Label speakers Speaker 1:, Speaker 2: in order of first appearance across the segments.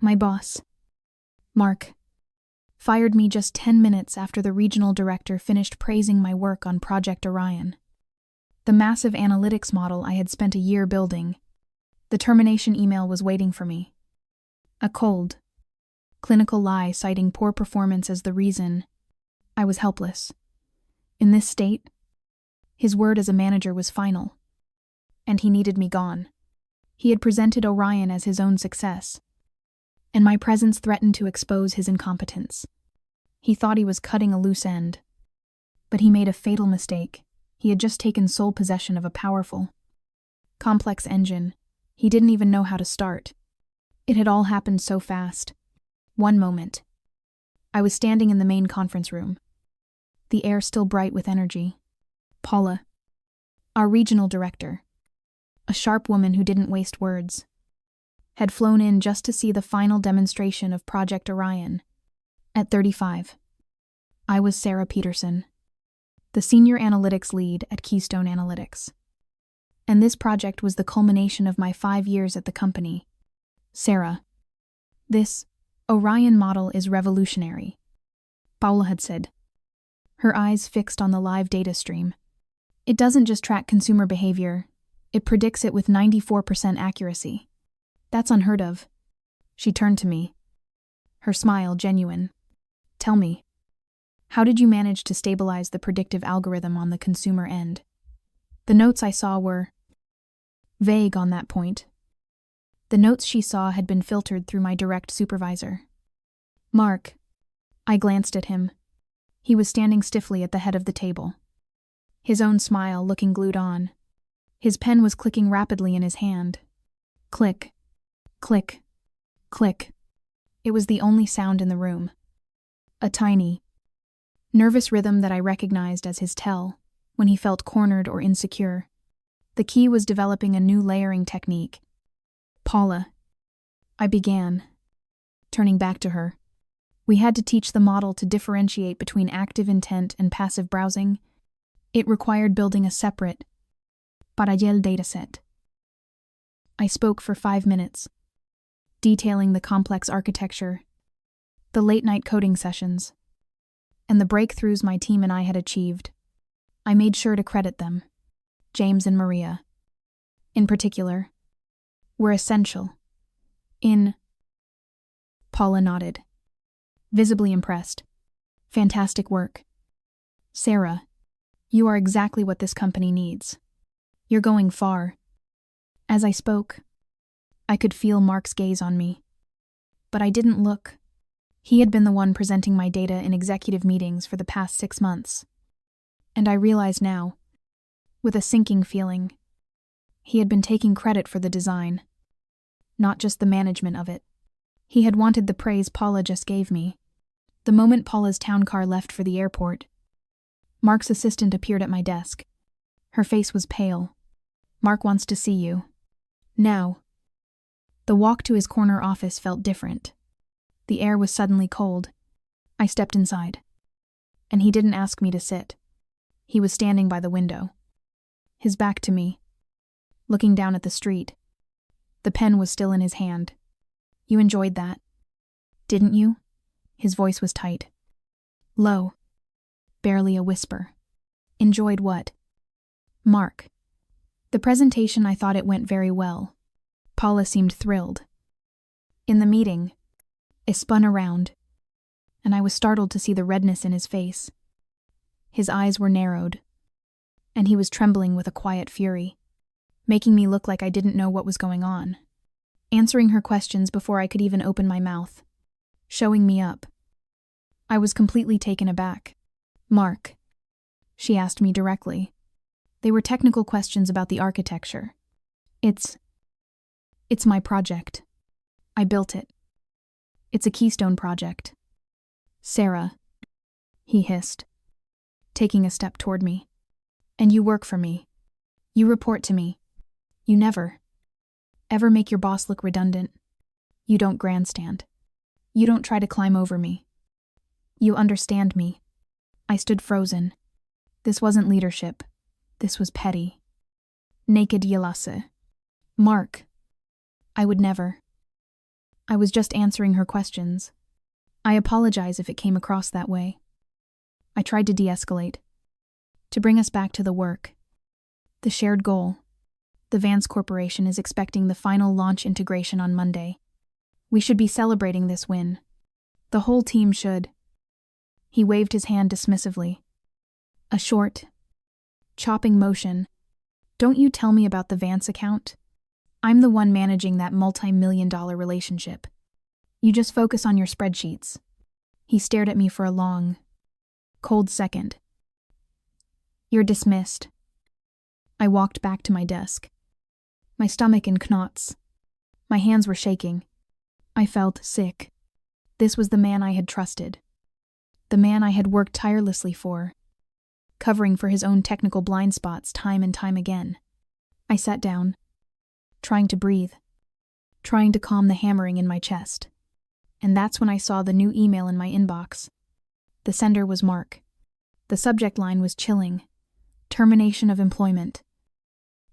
Speaker 1: My boss, Mark, fired me just 10 minutes after the regional director finished praising my work on Project Orion. The massive analytics model I had spent a year building. The termination email was waiting for me. A cold, clinical lie citing poor performance as the reason. I was helpless. In this state, his word as a manager was final. And he needed me gone. He had presented Orion as his own success, and my presence threatened to expose his incompetence. He thought he was cutting a loose end, but he made a fatal mistake. He had just taken sole possession of a powerful, complex engine. He didn't even know how to start. It had all happened so fast. One moment. I was standing in the main conference room, the air still bright with energy. Paula, our regional director, a sharp woman who didn't waste words, had flown in just to see the final demonstration of Project Orion. At 35, I was Sarah Peterson, the senior analytics lead at Keystone Analytics. And this project was the culmination of my 5 years at the company. Sarah, this Orion model is revolutionary, Paula had said, her eyes fixed on the live data stream. It doesn't just track consumer behavior, it predicts it with 94% accuracy. That's unheard of. She turned to me, her smile genuine. Tell me, how did you manage to stabilize the predictive algorithm on the consumer end? The notes I saw were vague on that point. The notes she saw had been filtered through my direct supervisor. Mark. I glanced at him. He was standing stiffly at the head of the table, his own smile looking glued on. His pen was clicking rapidly in his hand. Click, click, click. It was the only sound in the room. A tiny, nervous rhythm that I recognized as his tell when he felt cornered or insecure. The key was developing a new layering technique. Paula, I began, turning back to her. We had to teach the model to differentiate between active intent and passive browsing. It required building a separate, betrayal dataset. I spoke for 5 minutes, detailing the complex architecture, the late-night coding sessions, and the breakthroughs my team and I had achieved. I made sure to credit them. James and Maria, in particular, were essential. Paula nodded, visibly impressed. Fantastic work. Sarah, you are exactly what this company needs. You're going far. As I spoke, I could feel Mark's gaze on me. But I didn't look. He had been the one presenting my data in executive meetings for the past 6 months. And I realized now, with a sinking feeling, he had been taking credit for the design, not just the management of it. He had wanted the praise Paula just gave me. The moment Paula's town car left for the airport, Mark's assistant appeared at my desk. Her face was pale. Mark wants to see you. Now. The walk to his corner office felt different. The air was suddenly cold. I stepped inside. And he didn't ask me to sit. He was standing by the window, his back to me, looking down at the street. The pen was still in his hand. You enjoyed that, didn't you? His voice was tight, low, barely a whisper. Enjoyed what? Mark. The presentation, I thought it went very well. Paula seemed thrilled. In the meeting, it spun around, and I was startled to see the redness in his face. His eyes were narrowed, and he was trembling with a quiet fury, making me look like I didn't know what was going on, answering her questions before I could even open my mouth, showing me up. I was completely taken aback. Mark, she asked me directly. They were technical questions about the architecture. It's my project. I built it. It's a Keystone project. Sarah, he hissed, taking a step toward me. And you work for me. You report to me. You never, ever make your boss look redundant. You don't grandstand. You don't try to climb over me. You understand me. I stood frozen. This wasn't leadership. This was petty. Naked yelase. Mark. I would never. I was just answering her questions. I apologize if it came across that way. I tried to de-escalate. To bring us back to the work. The shared goal. The Vance Corporation is expecting the final launch integration on Monday. We should be celebrating this win. The whole team should. He waved his hand dismissively. A short, chopping motion. Don't you tell me about the Vance account? I'm the one managing that multi-million-dollar relationship. You just focus on your spreadsheets. He stared at me for a long, cold second. You're dismissed. I walked back to my desk. My stomach in knots. My hands were shaking. I felt sick. This was the man I had trusted. The man I had worked tirelessly for, covering for his own technical blind spots time and time again. I sat down, trying to breathe, trying to calm the hammering in my chest. And that's when I saw the new email in my inbox. The sender was Mark. The subject line was chilling. Termination of employment.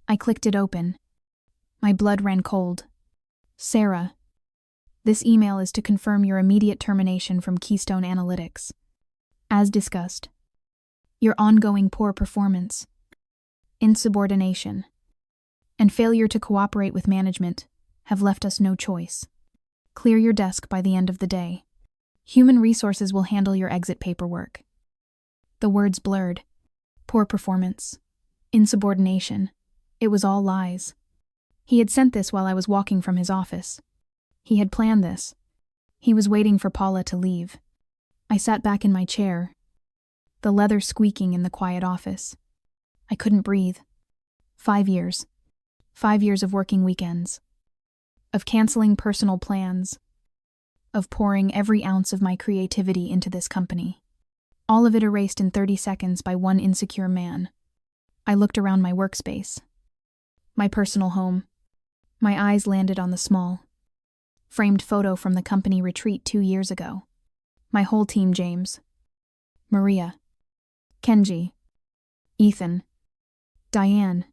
Speaker 1: I clicked it open. My blood ran cold. Sarah, this email is to confirm your immediate termination from Keystone Analytics. As discussed, your ongoing poor performance, insubordination, and failure to cooperate with management have left us no choice. Clear your desk by the end of the day. Human Resources will handle your exit paperwork. The words blurred. Poor performance. Insubordination. It was all lies. He had sent this while I was walking from his office. He had planned this. He was waiting for Paula to leave. I sat back in my chair, the leather squeaking in the quiet office. I couldn't breathe. 5 years. 5 years of working weekends. Of canceling personal plans. Of pouring every ounce of my creativity into this company. All of it erased in 30 seconds by one insecure man. I looked around my workspace. My personal home. My eyes landed on the small, framed photo from the company retreat 2 years ago. My whole team, James, Maria, Kenji, Ethan, Diane,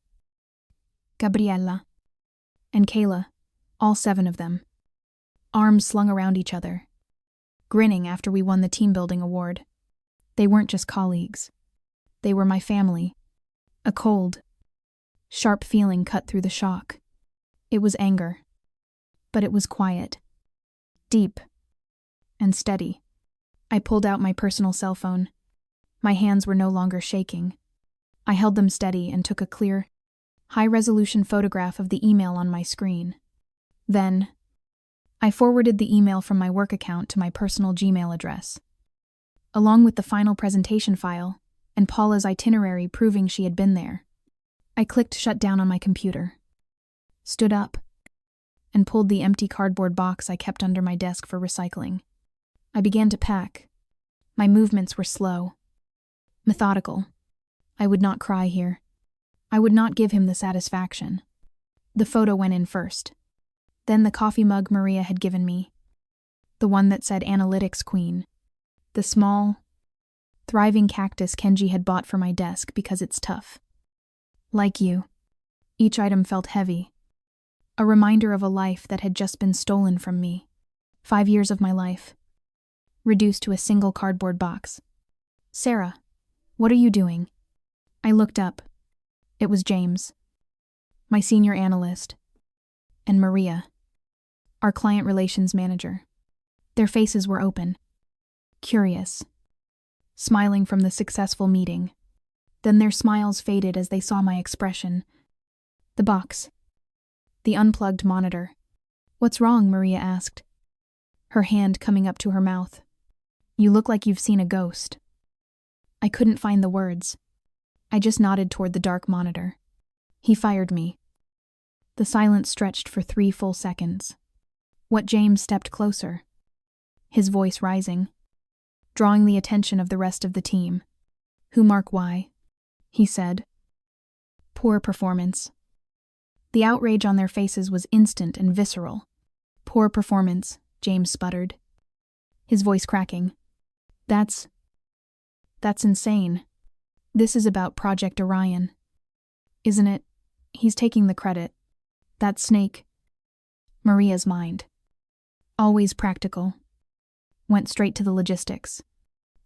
Speaker 1: Gabriella, and Kayla, all 7 of them, arms slung around each other, grinning after we won the team building award. They weren't just colleagues. They were my family. A cold, sharp feeling cut through the shock. It was anger, but it was quiet, deep, and steady. I pulled out my personal cell phone. My hands were no longer shaking. I held them steady and took a clear, high-resolution photograph of the email on my screen. Then, I forwarded the email from my work account to my personal Gmail address, along with the final presentation file and Paula's itinerary proving she had been there. I clicked shut down on my computer, stood up, and pulled the empty cardboard box I kept under my desk for recycling. I began to pack. My movements were slow, methodical. I would not cry here. I would not give him the satisfaction. The photo went in first. Then the coffee mug Maria had given me. The one that said Analytics Queen. The small, thriving cactus Kenji had bought for my desk because it's tough. Like you. Each item felt heavy. A reminder of a life that had just been stolen from me. 5 years of my life. Reduced to a single cardboard box. Sarah, what are you doing? I looked up. It was James, my senior analyst, and Maria, our client relations manager. Their faces were open, curious, smiling from the successful meeting. Then their smiles faded as they saw my expression. The box. The unplugged monitor. What's wrong? Maria asked, her hand coming up to her mouth. You look like you've seen a ghost. I couldn't find the words. I just nodded toward the dark monitor. He fired me. The silence stretched for 3 full seconds. James stepped closer, his voice rising, drawing the attention of the rest of the team. Who Mark why? He said. Poor performance. The outrage on their faces was instant and visceral. Poor performance, James sputtered, his voice cracking. That's insane. This is about Project Orion. Isn't it? He's taking the credit. That snake. Maria's mind. Always practical. Went straight to the logistics.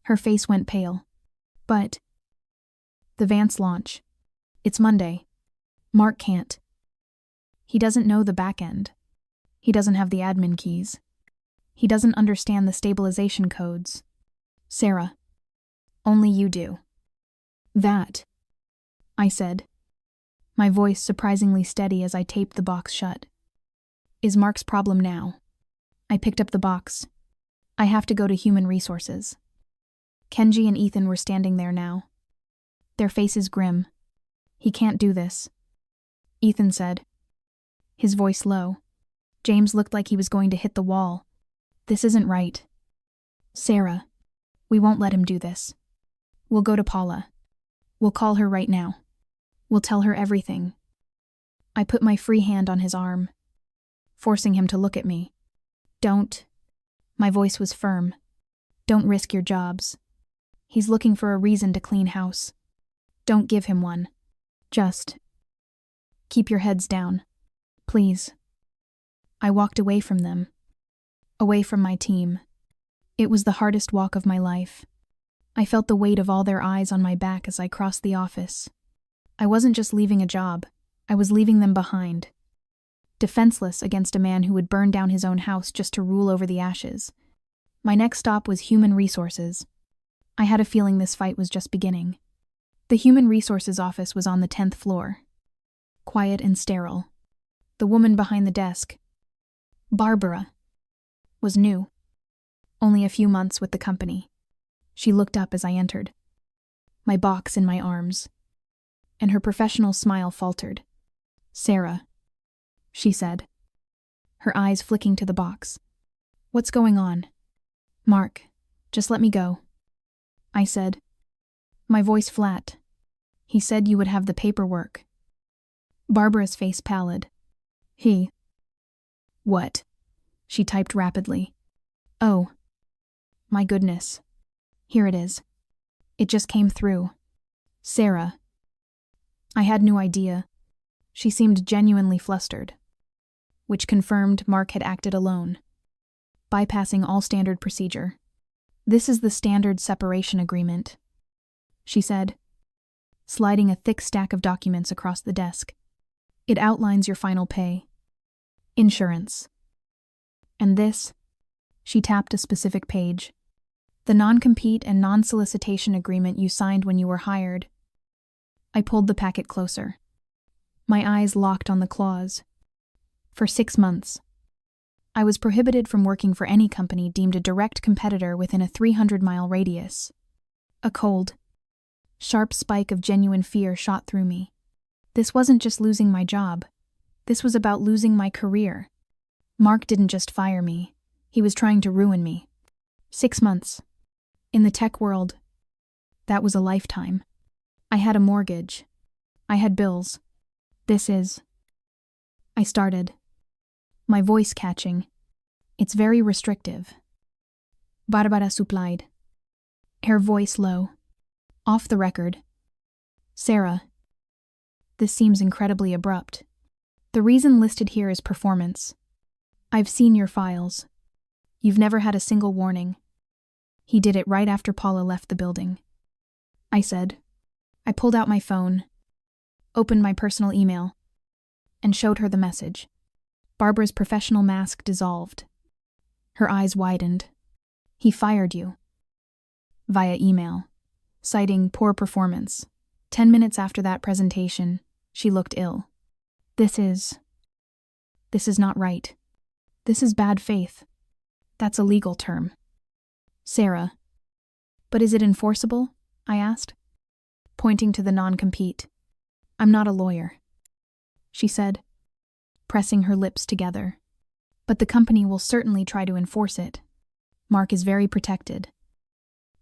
Speaker 1: Her face went pale. But the Vance launch. It's Monday. Mark can't. He doesn't know the back end. He doesn't have the admin keys. He doesn't understand the stabilization codes. Sarah, only you do. That, I said, my voice surprisingly steady as I taped the box shut, is Mark's problem now. I picked up the box. I have to go to human resources. Kenji and Ethan were standing there now. Their faces grim. He can't do this, Ethan said, his voice low. James looked like he was going to hit the wall. This isn't right. Sarah, we won't let him do this. We'll go to Paula. We'll call her right now. We'll tell her everything. I put my free hand on his arm, forcing him to look at me. Don't. My voice was firm. Don't risk your jobs. He's looking for a reason to clean house. Don't give him one. Just keep your heads down. Please. I walked away from them. Away from my team. It was the hardest walk of my life. I felt the weight of all their eyes on my back as I crossed the office. I wasn't just leaving a job, I was leaving them behind. Defenseless against a man who would burn down his own house just to rule over the ashes. My next stop was human resources. I had a feeling this fight was just beginning. The human resources office was on the 10th floor. Quiet and sterile. The woman behind the desk, Barbara, was new. Only a few months with the company. She looked up as I entered, my box in my arms, and her professional smile faltered. Sarah, she said, her eyes flicking to the box. What's going on? Mark, just let me go, I said, my voice flat. He said you would have the paperwork. Barbara's face pallid. He. What? She typed rapidly. Oh. My goodness. Here it is. It just came through. Sarah. I had no idea. She seemed genuinely flustered, which confirmed Mark had acted alone, bypassing all standard procedure. This is the standard separation agreement, she said, sliding a thick stack of documents across the desk. It outlines your final pay, insurance. And this, she tapped a specific page, the non-compete and non-solicitation agreement you signed when you were hired. I pulled the packet closer. My eyes locked on the clause. For 6 months, I was prohibited from working for any company deemed a direct competitor within a 300-mile radius. A cold, sharp spike of genuine fear shot through me. This wasn't just losing my job. This was about losing my career. Mark didn't just fire me. He was trying to ruin me. 6 months. In the tech world, that was a lifetime. I had a mortgage. I had bills. I started, my voice catching. It's very restrictive. Barbara supplied, her voice low. Off the record. Sarah. This seems incredibly abrupt. The reason listed here is performance. I've seen your files. You've never had a single warning. He did it right after Paula left the building. I said. I pulled out my phone, opened my personal email, and showed her the message. Barbara's professional mask dissolved. Her eyes widened. He fired you. Via email, citing poor performance. 10 minutes after that presentation, she looked ill. This is not right. This is bad faith. That's a legal term. Sarah. But is it enforceable? I asked, pointing to the non-compete. I'm not a lawyer, she said, pressing her lips together. But the company will certainly try to enforce it. Mark is very protected.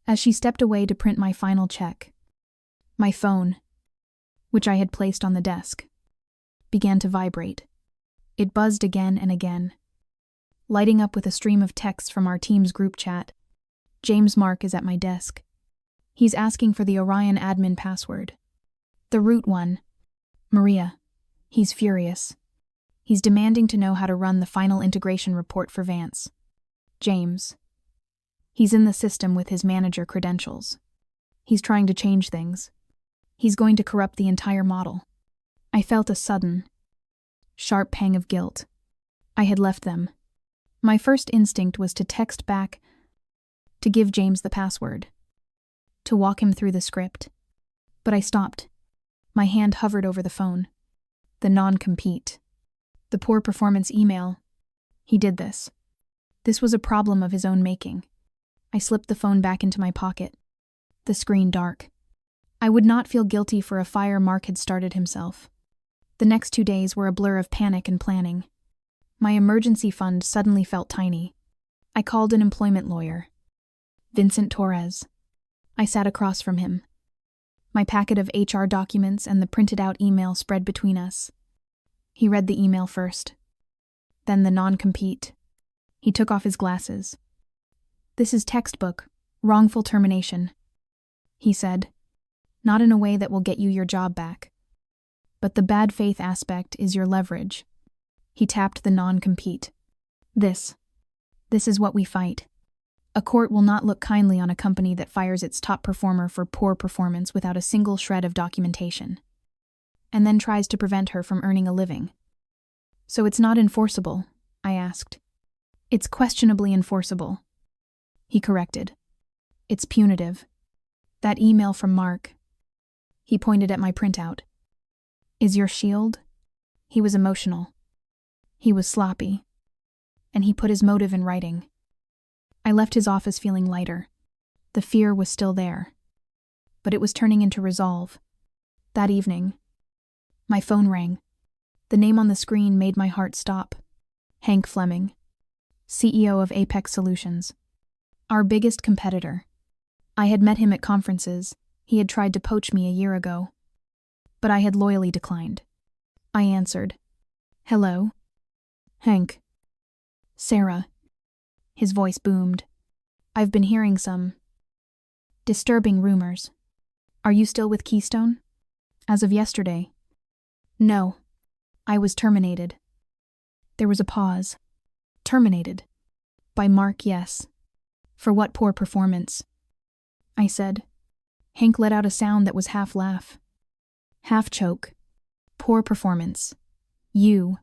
Speaker 1: As she stepped away to print my final check, my phone, which I had placed on the desk, began to vibrate. It buzzed again and again, lighting up with a stream of texts from our team's group chat. James Mark is at my desk. He's asking for the Orion admin password. The root one. Maria. He's furious. He's demanding to know how to run the final integration report for Vance. James. He's in the system with his manager credentials. He's trying to change things. He's going to corrupt the entire model. I felt a sudden, sharp pang of guilt. I had left them. My first instinct was to text back, to give James the password, to walk him through the script. But I stopped. My hand hovered over the phone. The non-compete. The poor performance email. He did this. This was a problem of his own making. I slipped the phone back into my pocket. The screen dark. I would not feel guilty for a fire Mark had started himself. The next 2 days were a blur of panic and planning. My emergency fund suddenly felt tiny. I called an employment lawyer. Vincent Torres. I sat across from him. My packet of HR documents and the printed-out email spread between us. He read the email first. Then the non-compete. He took off his glasses. "This is textbook, wrongful termination," he said. "Not in a way that will get you your job back. But the bad faith aspect is your leverage." He tapped the non-compete. This is what we fight. A court will not look kindly on a company that fires its top performer for poor performance without a single shred of documentation, and then tries to prevent her from earning a living. "So it's not enforceable?" I asked. "It's questionably enforceable," he corrected. "It's punitive. That email from Mark," he pointed at my printout, "is your shield." He was emotional. He was sloppy. And he put his motive in writing. I left his office feeling lighter. The fear was still there. But it was turning into resolve. That evening, my phone rang. The name on the screen made my heart stop. Hank Fleming, CEO of Apex Solutions. Our biggest competitor. I had met him at conferences. He had tried to poach me a year ago. But I had loyally declined. I answered. "Hello? Hank." "Sarah." His voice boomed. "I've been hearing some disturbing rumors. Are you still with Keystone?" "As of yesterday." "No. I was terminated." There was a pause. "Terminated?" "By Mark, yes." "For what poor performance?" I said. Hank let out a sound that was half laugh, half choke. "Poor performance. You.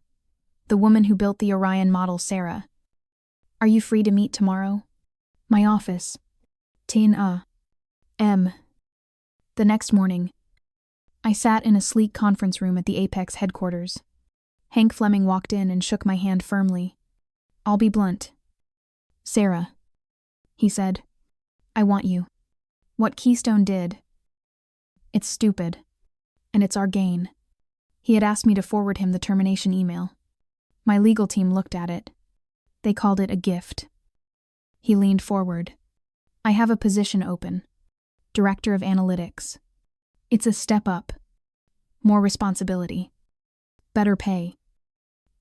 Speaker 1: The woman who built the Orion model, Sarah. Are you free to meet tomorrow?" "My office." "10 a.m." The next morning, I sat in a sleek conference room at the Apex headquarters. Hank Fleming walked in and shook my hand firmly. "I'll be blunt. Sarah," he said, "I want you. What Keystone did, it's stupid. And it's our gain." He had asked me to forward him the termination email. My legal team looked at it. They called it a gift. He leaned forward. "I have a position open. Director of Analytics. It's a step up. More responsibility. Better pay.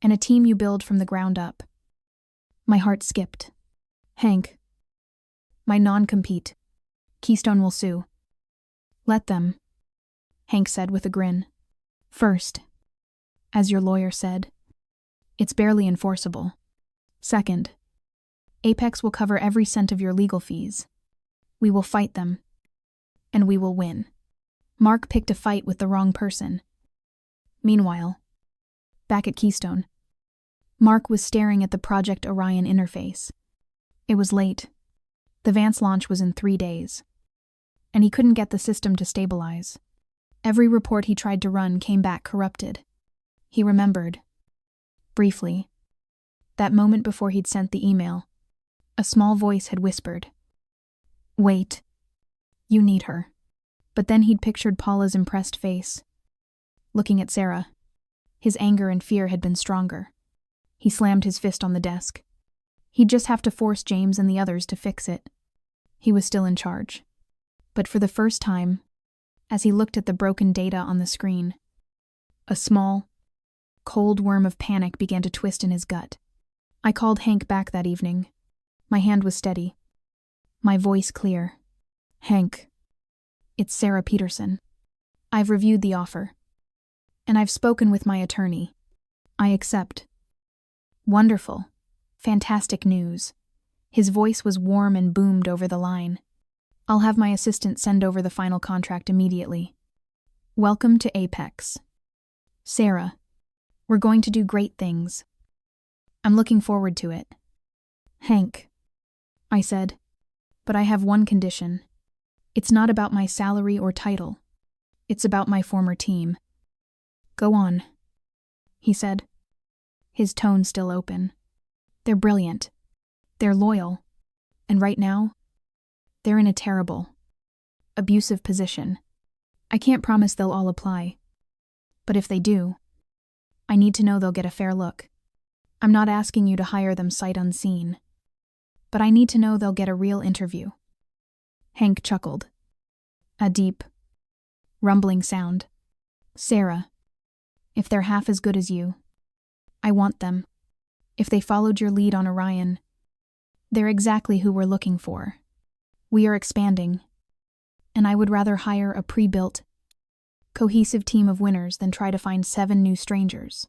Speaker 1: And a team you build from the ground up." My heart skipped. "Hank. My non-compete. Keystone will sue." "Let them," Hank said with a grin. "First, as your lawyer said, it's barely enforceable. Second, Apex will cover every cent of your legal fees. We will fight them. And we will win." Mark picked a fight with the wrong person. Meanwhile, back at Keystone, Mark was staring at the Project Orion interface. It was late. The Vance launch was in 3 days. And he couldn't get the system to stabilize. Every report he tried to run came back corrupted. He remembered, briefly, that moment before he'd sent the email. A small voice had whispered, "Wait. You need her." But then he'd pictured Paula's impressed face, looking at Sarah. His anger and fear had been stronger. He slammed his fist on the desk. He'd just have to force James and the others to fix it. He was still in charge. But for the first time, as he looked at the broken data on the screen, a small, cold worm of panic began to twist in his gut. I called Hank back that evening. My hand was steady, my voice clear. "Hank, it's Sarah Peterson. I've reviewed the offer. And I've spoken with my attorney. I accept." "Wonderful. Fantastic news. His voice was warm and boomed over the line. I'll have my assistant send over the final contract immediately. Welcome to Apex. Sarah, we're going to do great things. I'm looking forward to it. Hank, I said, but I have one condition. It's not about my salary or title. It's about my former team. Go on, he said, his tone still open. They're brilliant. They're loyal. And right now, they're in a terrible, abusive position. I can't promise they'll all apply. But if they do, I need to know they'll get a fair look. I'm not asking you to hire them sight unseen. But I need to know they'll get a real interview. Hank chuckled. A deep, rumbling sound. Sarah, if they're half as good as you, I want them. If they followed your lead on Orion, they're exactly who we're looking for. We are expanding, and I would rather hire a pre-built, cohesive team of winners than try to find 7 new strangers.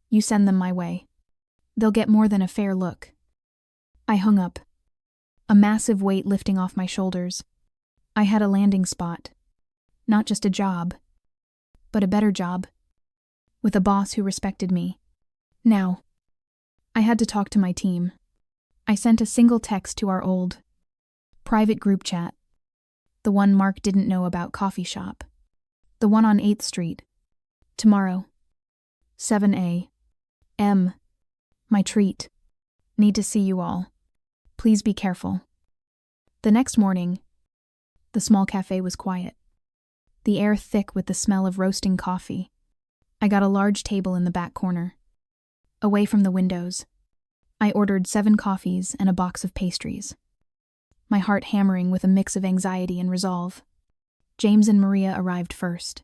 Speaker 1: You send them my way. They'll get more than a fair look. I hung up, a massive weight lifting off my shoulders. I had a landing spot. Not just a job, but a better job, with a boss who respected me. Now, I had to talk to my team. I sent a single text to our old, private group chat. The one Mark didn't know about coffee shop. The one on 8th Street. Tomorrow. 7 a.m. My treat. Need to see you all. Please be careful. The next morning, the small cafe was quiet. The air thick with the smell of roasting coffee. I got a large table in the back corner, away from the windows. I ordered 7 coffees and a box of pastries, my heart hammering with a mix of anxiety and resolve. James and Maria arrived first.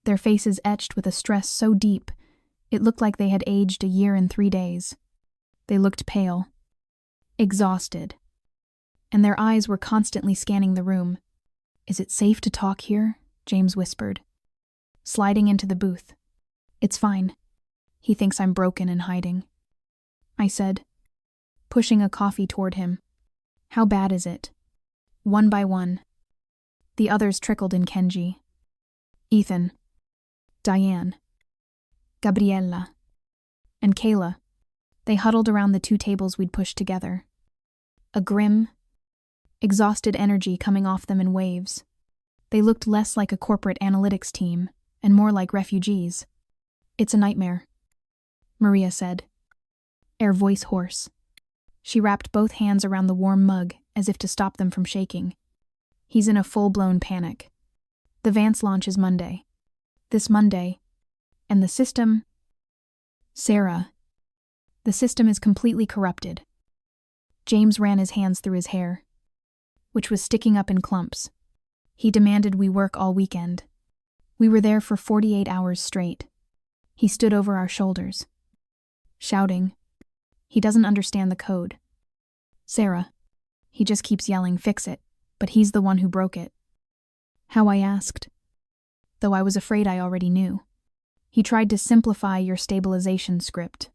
Speaker 1: Their faces etched with a stress so deep, it looked like they had aged a year and 3 days. They looked pale, exhausted, and their eyes were constantly scanning the room. Is it safe to talk here? James whispered, sliding into the booth. It's fine. He thinks I'm broken and hiding, I said, pushing a coffee toward him. How bad is it? One by one. The others trickled in Kenji. Ethan, Diane, Gabriella, and Kayla. They huddled around the 2 tables we'd pushed together. A grim, exhausted energy coming off them in waves. They looked less like a corporate analytics team and more like refugees. It's a nightmare, Maria said, her voice hoarse. She wrapped both hands around the warm mug as if to stop them from shaking. He's in a full-blown panic. The Vance launch is Monday. This Monday. And the system... Sarah. The system is completely corrupted. James ran his hands through his hair, which was sticking up in clumps. He demanded we work all weekend. We were there for 48 hours straight. He stood over our shoulders, shouting. He doesn't understand the code. Sarah. He just keeps yelling, fix it, but he's the one who broke it. How I asked, though I was afraid I already knew. He tried to simplify your stabilization script,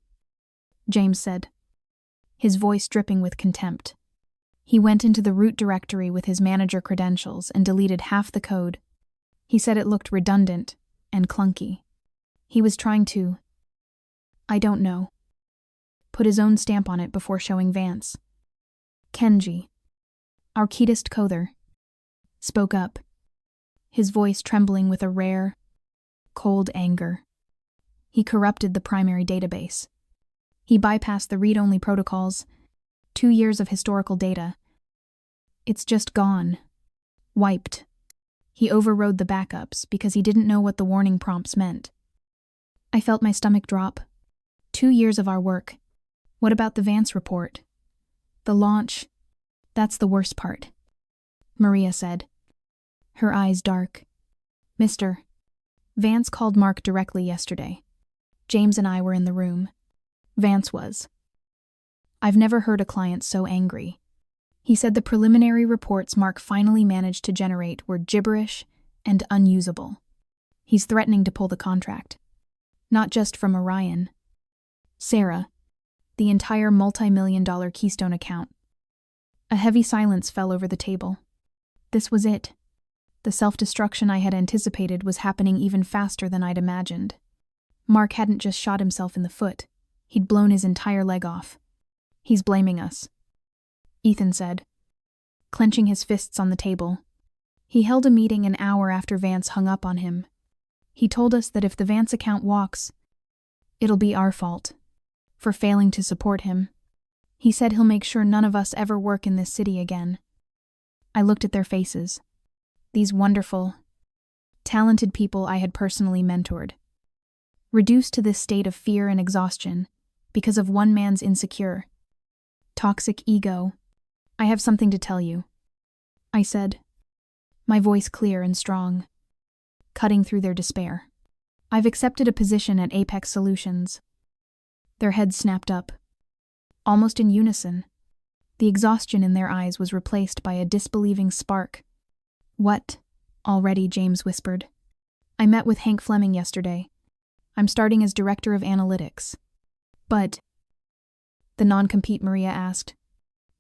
Speaker 1: James said, his voice dripping with contempt. He went into the root directory with his manager credentials and deleted half the code. He said it looked redundant and clunky. He was trying to, I don't know, put his own stamp on it before showing Vance. Kenji, our keyest coder, spoke up, his voice trembling with a rare, cold anger. He corrupted the primary database. He bypassed the read-only protocols, 2 years of historical data. It's just gone. Wiped. He overrode the backups because he didn't know what the warning prompts meant. I felt my stomach drop. 2 years of our work. What about the Vance report? The launch. That's the worst part, Maria said, her eyes dark. Mr. Vance called Mark directly yesterday. James and I were in the room. Vance was. I've never heard a client so angry. He said the preliminary reports Mark finally managed to generate were gibberish and unusable. He's threatening to pull the contract. Not just from Orion. Sarah, the entire multi-million-dollar Keystone account, A heavy silence fell over the table. This was it. The self-destruction I had anticipated was happening even faster than I'd imagined. Mark hadn't just shot himself in the foot. He'd blown his entire leg off. He's blaming us, Ethan said, clenching his fists on the table. He held a meeting an hour after Vance hung up on him. He told us that if the Vance account walks, it'll be our fault for failing to support him. He said he'll make sure none of us ever work in this city again. I looked at their faces. These wonderful, talented people I had personally mentored. Reduced to this state of fear and exhaustion because of one man's insecure, toxic ego. I have something to tell you, I said, my voice clear and strong, cutting through their despair. I've accepted a position at Apex Solutions. Their heads snapped up. Almost in unison, the exhaustion in their eyes was replaced by a disbelieving spark. What? Already, James whispered. I met with Hank Fleming yesterday. I'm starting as director of analytics. But, the non-compete, Maria asked.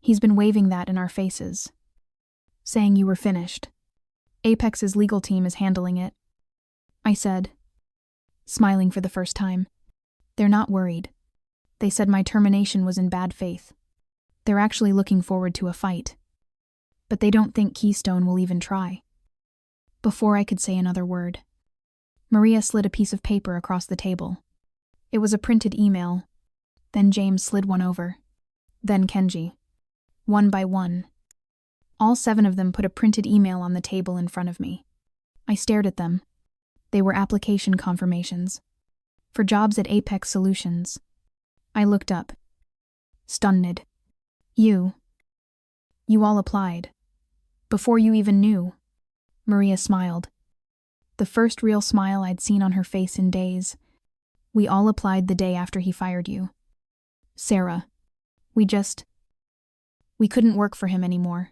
Speaker 1: He's been waving that in our faces, saying you were finished. Apex's legal team is handling it, I said, smiling for the first time. They're not worried. They said my termination was in bad faith. They're actually looking forward to a fight. But they don't think Keystone will even try. Before I could say another word, Maria slid a piece of paper across the table. It was a printed email. Then James slid one over. Then Kenji. One by one. All 7 of them put a printed email on the table in front of me. I stared at them. They were application confirmations. For jobs at Apex Solutions. I looked up. Stunned. You all applied. Before you even knew. Maria smiled. The first real smile I'd seen on her face in days. We all applied the day after he fired you. Sarah. We couldn't work for him anymore.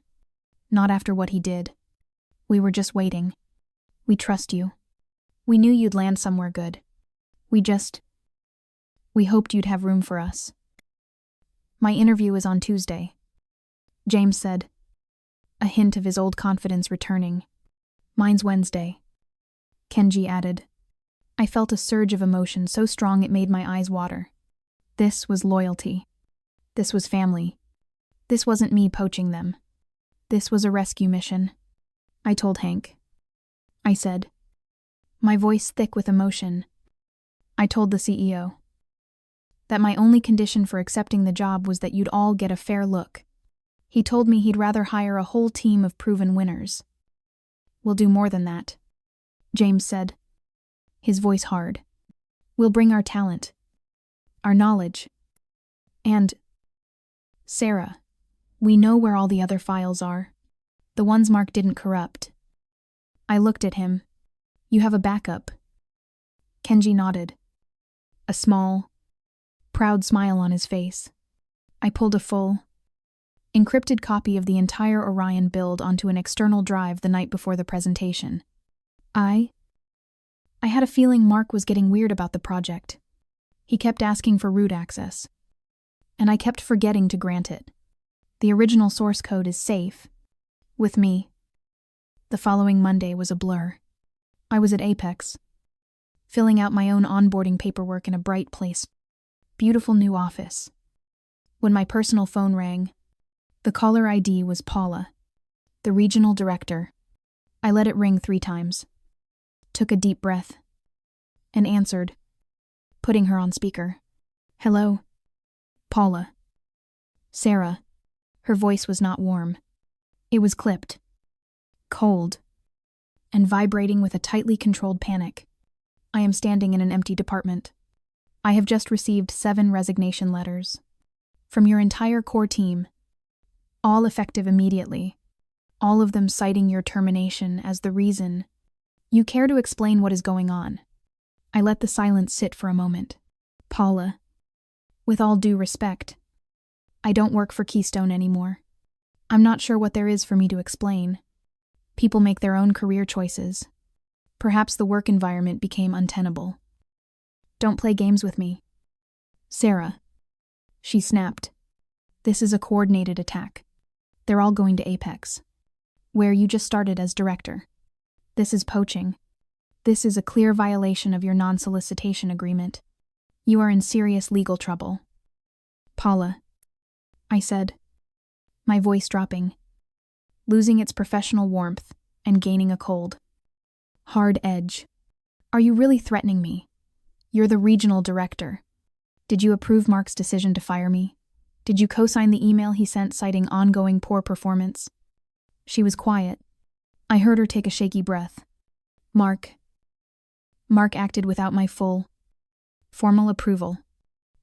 Speaker 1: Not after what he did. We were just waiting. We trust you. We knew you'd land somewhere good. We hoped you'd have room for us. My interview is on Tuesday, James said, a hint of his old confidence returning. Mine's Wednesday, Kenji added. I felt a surge of emotion so strong it made my eyes water. This was loyalty. This was family. This wasn't me poaching them. This was a rescue mission. I told Hank. I said, my voice thick with emotion. I told the CEO that my only condition for accepting the job was that you'd all get a fair look. He told me he'd rather hire a whole team of proven winners. We'll do more than that, James said, his voice hard. We'll bring our talent, our knowledge, and, Sarah, we know where all the other files are, the ones Mark didn't corrupt. I looked at him. You have a backup. Kenji nodded. A small, proud smile on his face. I pulled a full, encrypted copy of the entire Orion build onto an external drive the night before the presentation. I had a feeling Mark was getting weird about the project. He kept asking for root access, and I kept forgetting to grant it. The original source code is safe. With me. The following Monday was a blur. I was at Apex, filling out my own onboarding paperwork in a bright place. Beautiful new office. When my personal phone rang, the caller ID was Paula, the regional director. I let it ring 3 times, took a deep breath, and answered, putting her on speaker. Hello? Paula. Sarah. Her voice was not warm. It was clipped, cold, and vibrating with a tightly controlled panic. I am standing in an empty department. I have just received 7 resignation letters from your entire core team, all effective immediately, all of them citing your termination as the reason. You care to explain what is going on? I let the silence sit for a moment. Paula, with all due respect, I don't work for Keystone anymore. I'm not sure what there is for me to explain. People make their own career choices. Perhaps the work environment became untenable. Don't play games with me. Sarah. She snapped. This is a coordinated attack. They're all going to Apex, where you just started as director. This is poaching. This is a clear violation of your non-solicitation agreement. You are in serious legal trouble. Paula, I said, my voice dropping, losing its professional warmth and gaining a cold, hard edge. Are you really threatening me? You're the regional director. Did you approve Mark's decision to fire me? Did you co-sign the email he sent citing ongoing poor performance? She was quiet. I heard her take a shaky breath. Mark acted without my full, formal approval.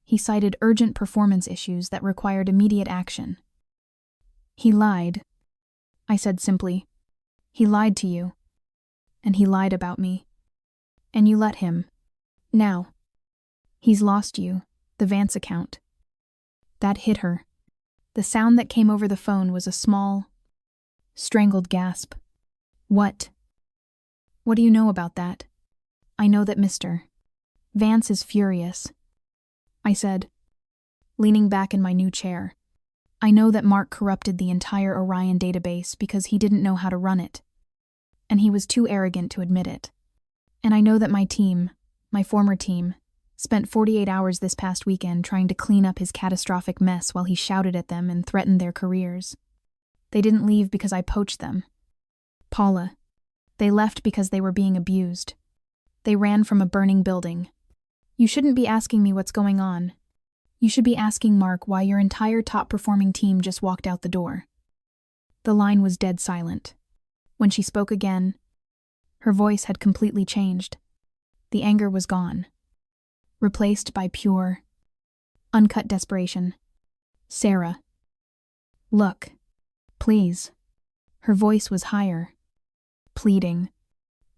Speaker 1: He cited urgent performance issues that required immediate action. He lied, I said simply. He lied to you. And he lied about me. And you let him. Now. He's lost you, the Vance account. That hit her. The sound that came over the phone was a small, strangled gasp. What? What do you know about that? I know that Mr. Vance is furious, I said, leaning back in my new chair. I know that Mark corrupted the entire Orion database because he didn't know how to run it. And he was too arrogant to admit it. And I know that my team, my former team, spent 48 hours this past weekend trying to clean up his catastrophic mess while he shouted at them and threatened their careers. They didn't leave because I poached them. Paula, they left because they were being abused. They ran from a burning building. You shouldn't be asking me what's going on. You should be asking Mark why your entire top-performing team just walked out the door. The line was dead silent. When she spoke again, her voice had completely changed. The anger was gone, replaced by pure, uncut desperation. Sarah. Look. Please. Her voice was higher, pleading.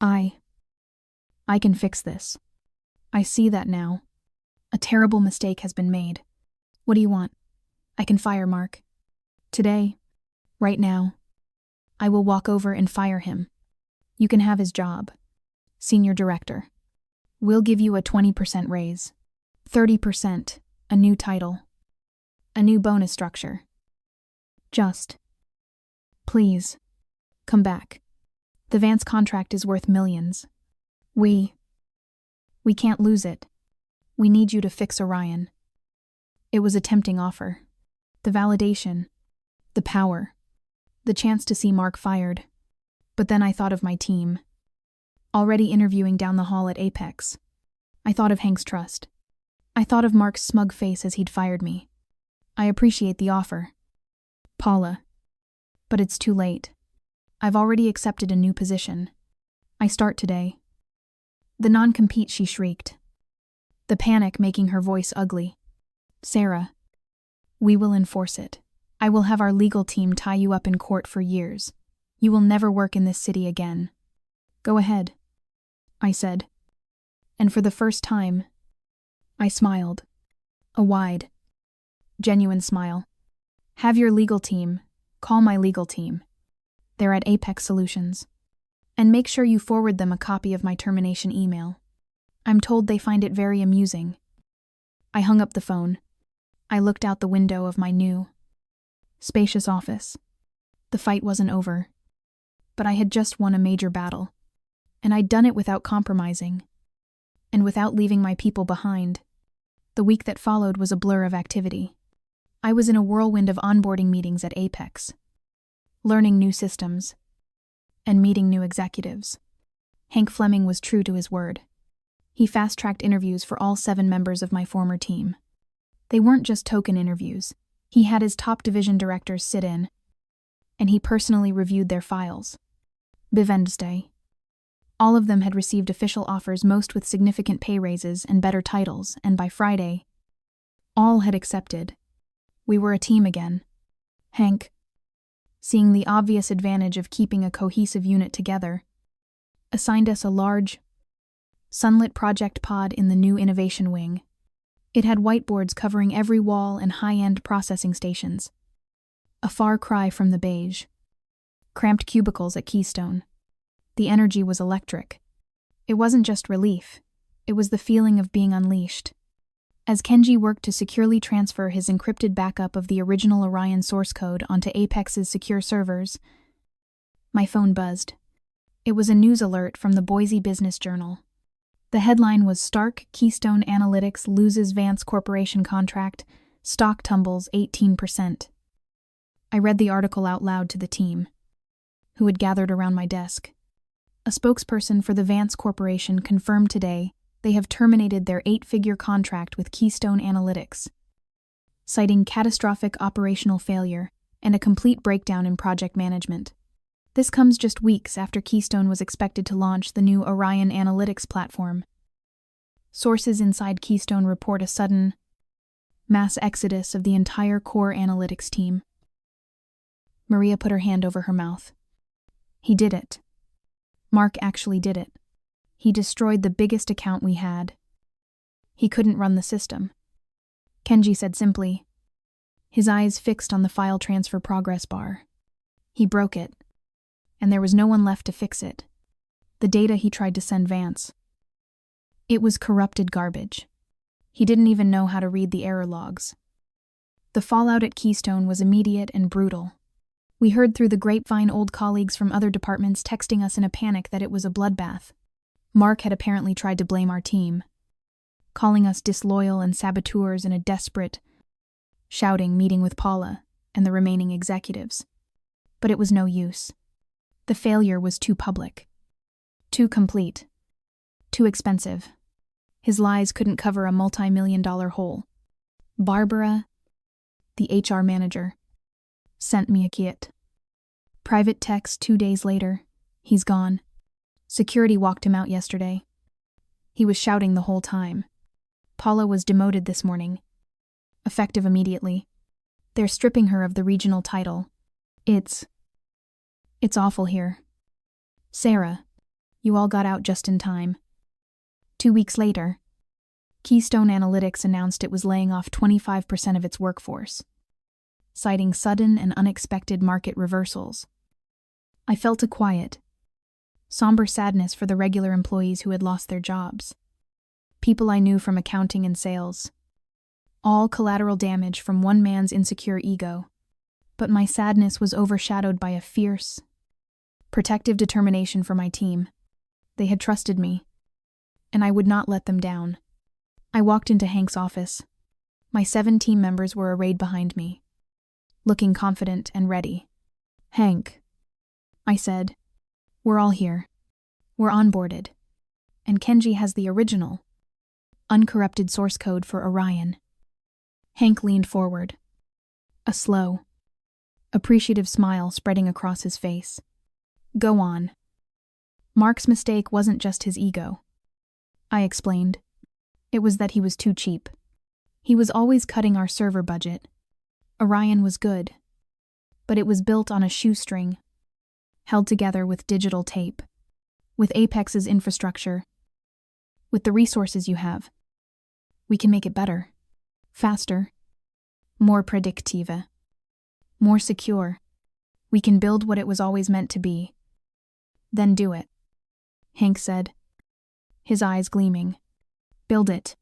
Speaker 1: I can fix this. I see that now. A terrible mistake has been made. What do you want? I can fire Mark. Today, right now, I will walk over and fire him. You can have his job. Senior director. We'll give you a 20% raise. 30%, a new title. A new bonus structure. Just. Please. Come back. The Vance contract is worth millions. We can't lose it. We need you to fix Orion. It was a tempting offer. The validation. The power. The chance to see Mark fired. But then I thought of my team. Already interviewing down the hall at Apex. I thought of Hank's trust. I thought of Mark's smug face as he'd fired me. I appreciate the offer, Paula. But it's too late. I've already accepted a new position. I start today. The non-compete, she shrieked. The panic making her voice ugly. Sarah, we will enforce it. I will have our legal team tie you up in court for years. You will never work in this city again. Go ahead, I said. And for the first time, I smiled. A wide, genuine smile. Have your legal team. Call my legal team. They're at Apex Solutions. And make sure you forward them a copy of my termination email. I'm told they find it very amusing. I hung up the phone. I looked out the window of my new, spacious office. The fight wasn't over. But I had just won a major battle. And I'd done it without compromising. And without leaving my people behind. The week that followed was a blur of activity. I was in a whirlwind of onboarding meetings at Apex. Learning new systems. And meeting new executives. Hank Fleming was true to his word. He fast-tracked interviews for all 7 members of my former team. They weren't just token interviews. He had his top division directors sit in, and he personally reviewed their files. By Wednesday, all of them had received official offers, most with significant pay raises and better titles, and by Friday, all had accepted. We were a team again. Hank, seeing the obvious advantage of keeping a cohesive unit together, assigned us a large, sunlit project pod in the new innovation wing. It had whiteboards covering every wall and high-end processing stations. A far cry from the beige. Cramped cubicles at Keystone. The energy was electric. It wasn't just relief. It was the feeling of being unleashed. As Kenji worked to securely transfer his encrypted backup of the original Orion source code onto Apex's secure servers, my phone buzzed. It was a news alert from the Boise Business Journal. The headline was Stark Keystone Analytics Loses Vance Corporation Contract, Stock Tumbles 18%. I read the article out loud to the team, who had gathered around my desk. A spokesperson for the Vance Corporation confirmed today they have terminated their 8-figure contract with Keystone Analytics, citing catastrophic operational failure and a complete breakdown in project management. This comes just weeks after Keystone was expected to launch the new Orion Analytics platform. Sources inside Keystone report a sudden, mass exodus of the entire core analytics team. Maria put her hand over her mouth. He did it. Mark actually did it. He destroyed the biggest account we had. He couldn't run the system. Kenji said simply, his eyes fixed on the file transfer progress bar. He broke it, and there was no one left to fix it. The data he tried to send Vance. It was corrupted garbage. He didn't even know how to read the error logs. The fallout at Keystone was immediate and brutal. We heard through the grapevine old colleagues from other departments texting us in a panic that it was a bloodbath. Mark had apparently tried to blame our team, calling us disloyal and saboteurs in a desperate, shouting meeting with Paula and the remaining executives. But it was no use. The failure was too public, too complete, too expensive. His lies couldn't cover a multi-million-dollar hole. Barbara, the HR manager, sent me a kit. Private text 2 days later. He's gone. Security walked him out yesterday. He was shouting the whole time. Paula was demoted this morning. Effective immediately. They're stripping her of the regional title. It's awful here. Sarah, you all got out just in time. 2 weeks later, Keystone Analytics announced it was laying off 25% of its workforce, citing sudden and unexpected market reversals. I felt a quiet, somber sadness for the regular employees who had lost their jobs. People I knew from accounting and sales. All collateral damage from one man's insecure ego. But my sadness was overshadowed by a fierce, protective determination for my team. They had trusted me, and I would not let them down. I walked into Hank's office. My 7 team members were arrayed behind me, looking confident and ready. Hank, I said, we're all here. We're onboarded. And Kenji has the original, uncorrupted source code for Orion. Hank leaned forward, a slow, appreciative smile spreading across his face. Go on. Mark's mistake wasn't just his ego. I explained. It was that he was too cheap. He was always cutting our server budget. Orion was good, but it was built on a shoestring, held together with digital tape, with Apex's infrastructure, with the resources you have. We can make it better, faster, more predictive, more secure. We can build what it was always meant to be. Then do it, Hank said, his eyes gleaming. Build it.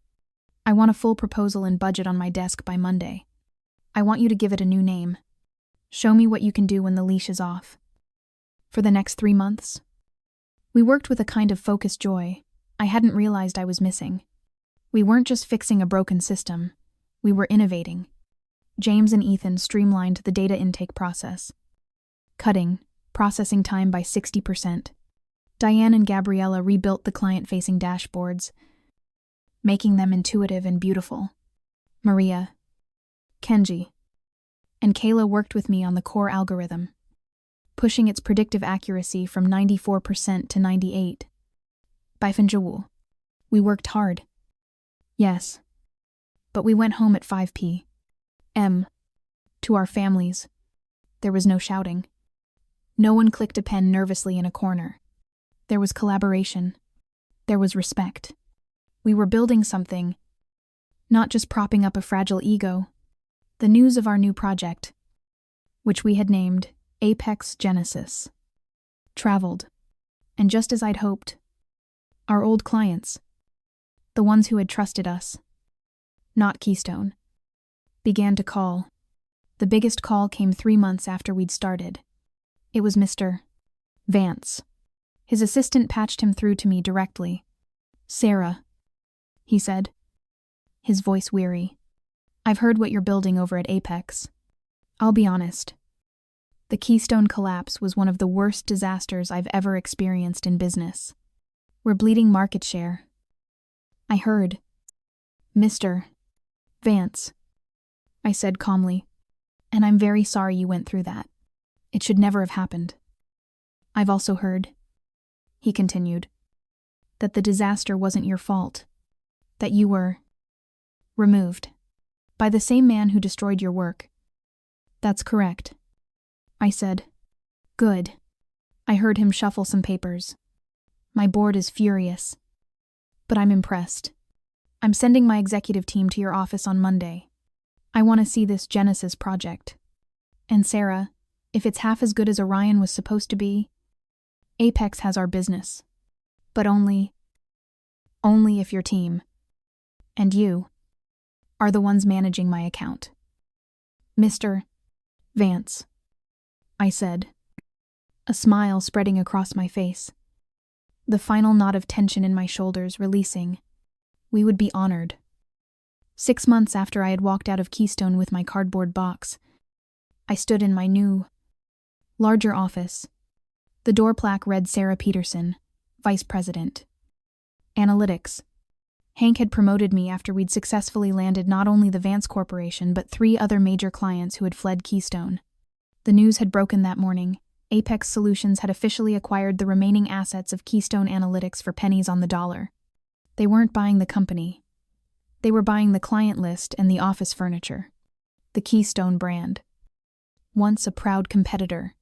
Speaker 1: I want a full proposal and budget on my desk by Monday. I want you to give it a new name. Show me what you can do when the leash is off. For the next 3 months. We worked with a kind of focused joy I hadn't realized I was missing. We weren't just fixing a broken system. We were innovating. James and Ethan streamlined the data intake process, cutting processing time by 60%. Diane and Gabriella rebuilt the client-facing dashboards, making them intuitive and beautiful. Maria, Kenji, and Kayla worked with me on the core algorithm, pushing its predictive accuracy from 94% to 98%. By Finjawul, we worked hard. Yes, but we went home at 5 p.m. To our families. There was no shouting. No one clicked a pen nervously in a corner. There was collaboration. There was respect. We were building something, not just propping up a fragile ego. The news of our new project, which we had named Apex Genesis, traveled, and just as I'd hoped, our old clients, the ones who had trusted us, not Keystone. Began to call. The biggest call came 3 months after we'd started. It was Mr. Vance. His assistant patched him through to me directly. "Sarah," he said, his voice weary. "I've heard what you're building over at Apex. I'll be honest. The Keystone collapse was one of the worst disasters I've ever experienced in business. We're bleeding market share." "I heard." "Mr. Vance," I said calmly, "and I'm very sorry you went through that. It should never have happened. I've also heard," he continued, "that the disaster wasn't your fault, that you were removed by the same man who destroyed your work." "That's correct," I said. "Good." I heard him shuffle some papers. "My board is furious, but I'm impressed. I'm sending my executive team to your office on Monday. I want to see this Genesis project. And Sarah, if it's half as good as Orion was supposed to be, Apex has our business. But only if your team, and you, are the ones managing my account." "Mr. Vance," I said, a smile spreading across my face, the final knot of tension in my shoulders releasing. We would be honored. 6 months after I had walked out of Keystone with my cardboard box, I stood in my new, larger office. The door plaque read Sarah Peterson, Vice President. Analytics. Hank had promoted me after we'd successfully landed not only the Vance Corporation but 3 other major clients who had fled Keystone. The news had broken that morning. Apex Solutions had officially acquired the remaining assets of Keystone Analytics for pennies on the dollar. They weren't buying the company. They were buying the client list and the office furniture. The Keystone brand. Once a proud competitor.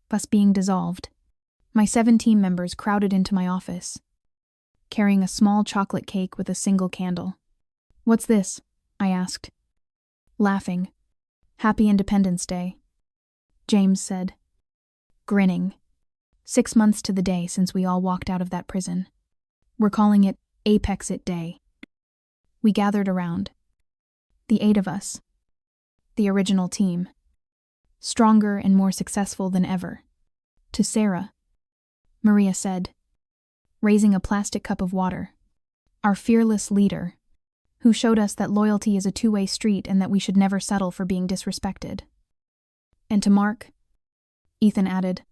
Speaker 1: Thus being dissolved. My 7 team members crowded into my office, carrying a small chocolate cake with a single candle. "What's this?" I asked, laughing. "Happy Independence Day," James said, grinning. 6 months to the day since we all walked out of that prison. We're calling it Apex It Day. We gathered around. The 8 of us. The original team. Stronger and more successful than ever. To Sarah, Maria said, raising a plastic cup of water. Our fearless leader, who showed us that loyalty is a two-way street and that we should never settle for being disrespected. And to Mark, Ethan added,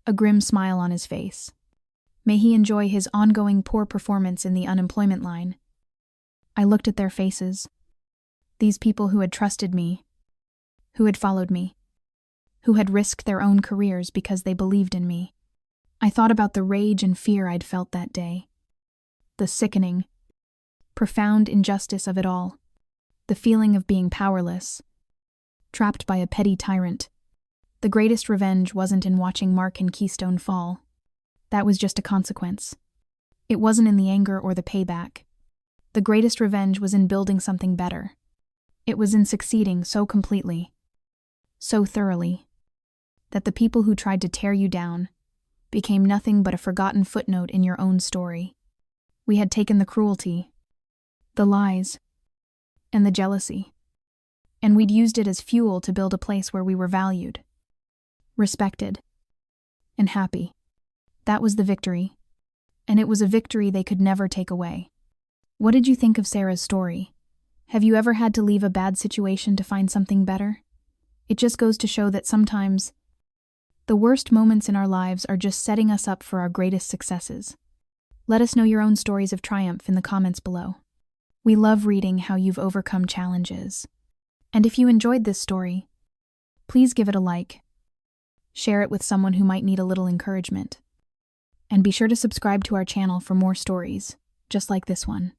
Speaker 1: a grim smile on his face. May he enjoy his ongoing poor performance in the unemployment line. I looked at their faces. These people who had trusted me, who had followed me, who had risked their own careers because they believed in me. I thought about the rage and fear I'd felt that day. The sickening, profound injustice of it all. The feeling of being powerless, trapped by a petty tyrant. The greatest revenge wasn't in watching Mark and Keystone fall. That was just a consequence. It wasn't in the anger or the payback. The greatest revenge was in building something better. It was in succeeding so completely, so thoroughly, that the people who tried to tear you down became nothing but a forgotten footnote in your own story. We had taken the cruelty, the lies, and the jealousy, and we'd used it as fuel to build a place where we were valued, respected, and happy. That was the victory, and it was a victory they could never take away. What did you think of Sarah's story? Have you ever had to leave a bad situation to find something better? It just goes to show that sometimes the worst moments in our lives are just setting us up for our greatest successes. Let us know your own stories of triumph in the comments below. We love reading how you've overcome challenges. And if you enjoyed this story, please give it a like. Share it with someone who might need a little encouragement. And be sure to subscribe to our channel for more stories, just like this one.